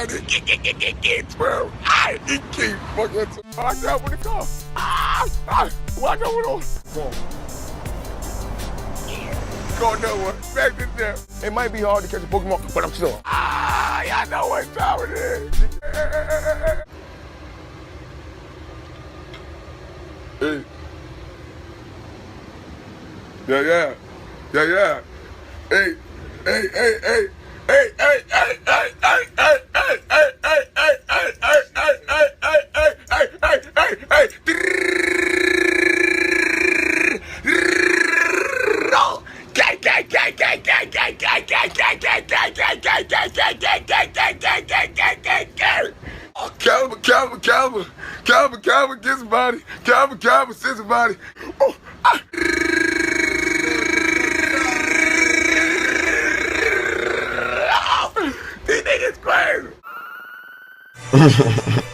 somebody. Get 12. He keep fucking. Watch out when it comes. Watch out when it comes. Come on. Go nowhere. Back to them. It might be hard to catch a Pokemon, but I'm sure. Y'all know what time it is. Hey. Yeah. Hey. Calvin, get somebody. Calvin, send somebody. Oh, these niggas crazy.